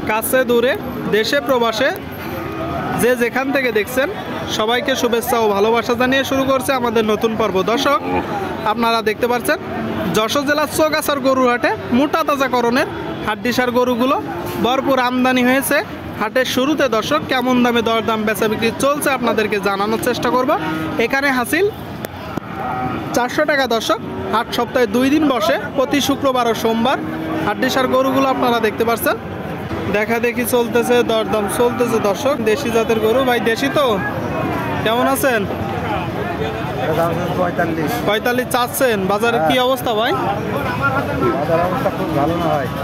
কাছে দূরে দেশে প্রবাসে যে যেখান থেকে দেখছেন সবাইকে শুভেচ্ছা ও ভালোবাসা জানিয়ে শুরু করছে আমাদের নতুন পর্ব। দর্শক, আপনারা দেখতে পাচ্ছেন যশোর জেলার চৌগাছার গরুর হাটে মোটা তাজাকরণের হাড্ডিসার গরুগুলো ভরপুর আমদানি হয়েছে। হাটের শুরুতে দর্শক কেমন দামে দরদাম বেচা বিক্রি চলছে আপনাদেরকে জানানোর চেষ্টা করব। এখানে হাসিল 400 টাকা। দর্শক, হাট সপ্তাহে 2 দিন বসে, প্রতি শুক্রবার ও সোমবার। হাড্ডিসার গরুগুলো আপনারা দেখতে পাচ্ছেন দেখা দেখি চলতেছে, দরদাম চলতেছে। দর্শক, দেশি জাতের গরু। ভাই দেশি তো, কেমন আছেন? 45 চাচ্ছেন। বাজারের কি অবস্থা ভাই?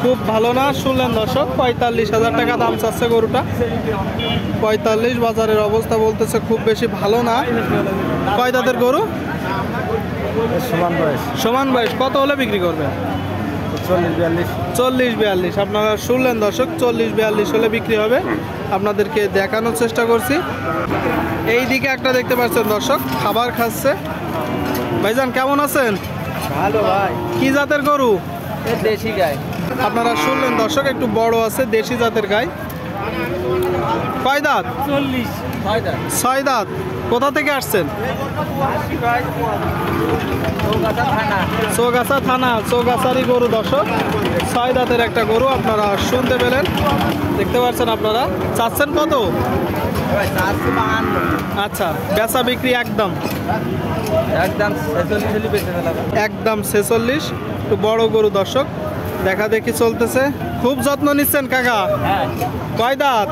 খুব ভালো না। শুনলেন দর্শক, 45,000 টাকা দাম চাচ্ছে গরুটা। 45 বাজারের অবস্থা বলতেছে খুব বেশি ভালো না। কয় দাঁতের গরু? সমান বয়স। কত হলে বিক্রি করবেন? 40-42। আপনারা শুনলেন দর্শক, 40-42 হলে বিক্রি হবে। আপনাদেরকে দেখানোর চেষ্টা করছি। এই দিকে একটা দেখতে পাচ্ছেন দর্শক, খাবার খাচ্ছে। ভাইজান কেমন আছেন? ভালো ভাই। কি জাতের গরু? দেশি গাই। আপনারা শুনলেন দর্শক, একটু বড় আছে, দেশি জাতের গাই। কয় দাঁত? 6 দাঁত। কোথা থেকে আসছেন? চৌগাছা থানা। চৌগাছারই গরু দর্শক, 6 দাঁতের একটা গরু আপনারা শুনতে পেলেন, দেখতে পাচ্ছেন। আপনারা চাচ্ছেন কত? আচ্ছা, বেচা বিক্রি একদম 46। একটু বড় গরু দর্শক, দেখা দেখি চলতেছে। খুব যত্ন নিচ্ছেন কাকা। কয় দাঁত?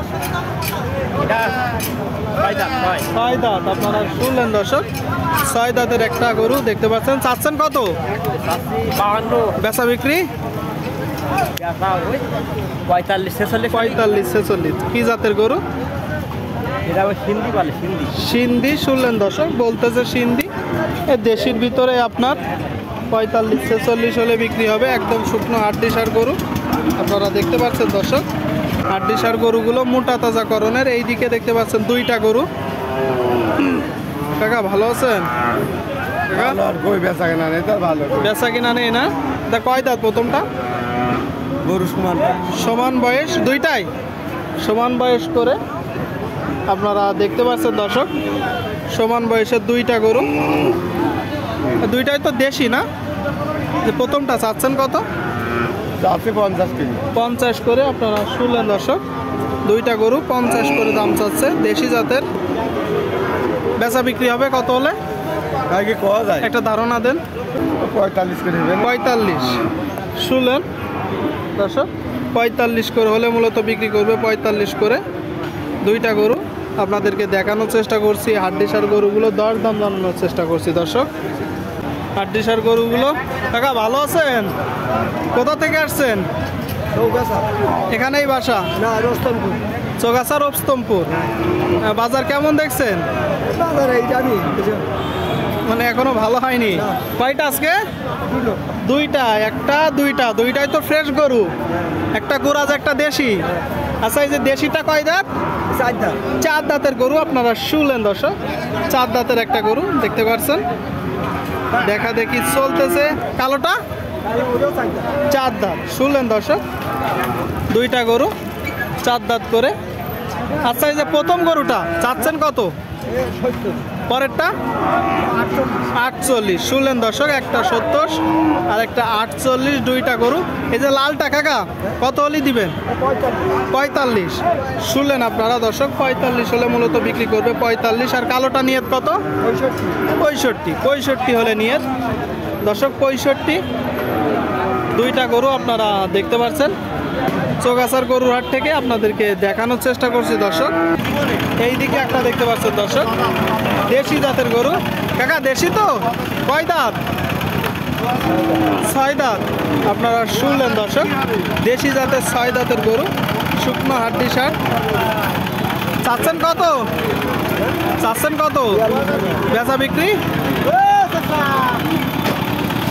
6 দাঁত। আপনারা শুনলেন দর্শক, 6 দাঁতের একটা গরু দেখতে পাচ্ছেন। চাচ্ছেন কত? 52। বেচা বিক্রি 45-46। কি জাতের গরু? সিন্ধি। শুনলেন দর্শক, বলতেছে সিন্ধি। দেশির ভিতরে আপনার 45-46 হলে বিক্রি হবে। একদম শুকনো হাড্ডিসার গরু আপনারা দেখতে পাচ্ছেন দর্শক। হাড্ডিসার গরুগুলো মোটা তাজাকরণের। এই দিকে দেখতে পাচ্ছেন 2টা গরু। কাকা ভালো আছেন? বেচা কিনা নেই না? কয় দাঁত প্রথমটা? গরু সমান বয়স। 2টাই সমান বয়স করে আপনারা দেখতে পাচ্ছেন দর্শক, সমান বয়সের 2টা গরু। 2টাই তো দেশি না? যে প্রথমটা চাচ্ছেন কত? 50 করে। আপনারা শুনলেন দর্শক, 2টা গরু 50 করে দাম চাচ্ছে, দেশি জাতের। বেচা বিক্রি হবে কত হলে? একটা ধারণা দেন। 45। শুনলেন দর্শক, 45 করে হলে মূলত বিক্রি করবে। 45 করে 2টা গরু আপনাদেরকে দেখানোর চেষ্টা করছি। হাড্ডিসার গরুগুলো দরদাম জানানোর চেষ্টা করছি দর্শক। হাড্ডিসার গরুগুলো। কাকা ভালো আছেন? কোথা থেকে আসছেন? এখানেই বাসা? চৌগাছা রোস্তমপুর। বাজার কেমন দেখছেন? মানে এখনো ভালো হয়নি। কয়টা আজকে? 2টা। দুইটাই তো ফ্রেশ গরু। একটা গোরাজ, একটা দেশি। আচ্ছা, এই যে দেশিটা কয় দাঁত? 4 দাঁতের গরু। আপনারা শুনলেন দর্শক, 4 দাঁতের একটা গরু দেখতে পাচ্ছেন। দেখা দেখি চলতেছে। কালোটা 4 দাঁত। শুনলেন দর্শক, 2টা গরু 4 দাঁত করে। আচ্ছা, এই যে প্রথম গরুটা চাচ্ছেন কত? পরেরটা 48। শুনলেন দর্শক, একটা 70 আর একটা 48। 2টা গরু। এই যে লালটা কাকা কত হলে দিবেন? 45। শুনলেন আপনারা দর্শক, 45 হলে মূলত বিক্রি করবে। 45। আর কালোটা নিয়ত কত? 65 হলে নিয়ত দর্শক। 65। 2টা গরু আপনারা দেখতে পাচ্ছেন চৌগাছার গরুর হাট থেকে আপনাদেরকে দেখানোর চেষ্টা করছি দর্শক। এই দিকে একটা দেখতে পাচ্ছেন দর্শক, দেশি জাতের গরু। কাকা দেশি তো? কয় দাঁত? 6 দাঁত। আপনারা শুনলেন দর্শক, দেশি জাতের 6 দাঁতের গরু, শুকনো হাড্ডিসার। চাচ্ছেন কত? বেচা বিক্রি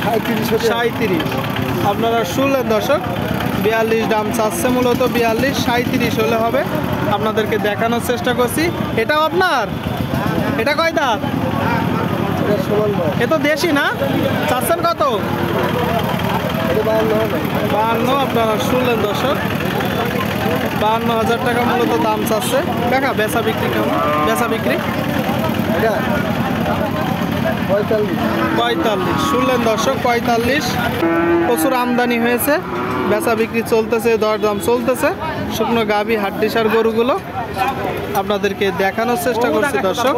37। আপনারা শুনলেন দর্শক, 42 দাম চাচ্ছে মূলত। 42, 37 হলে হবে। আপনাদেরকে দেখানোর চেষ্টা করছি। এটাও আপনার? এটা কয় দাঁত? এ তো দেশি না? চাচ্ছেন কত? 52। আপনারা শুনলেন দর্শক, 52,000 টাকা মূলত দাম চাচ্ছে। কাকা বেচা বিক্রি কেমন? বেচা বিক্রি 45। শুনলেন দর্শক, 45। প্রচুর আমদানি হয়েছে, বেচা বিক্রি চলতেছে, দরদাম চলতেছে। শুকনো গাভী হাড্ডিসার গরুগুলো আপনাদেরকে দেখানোর চেষ্টা করছি দর্শক।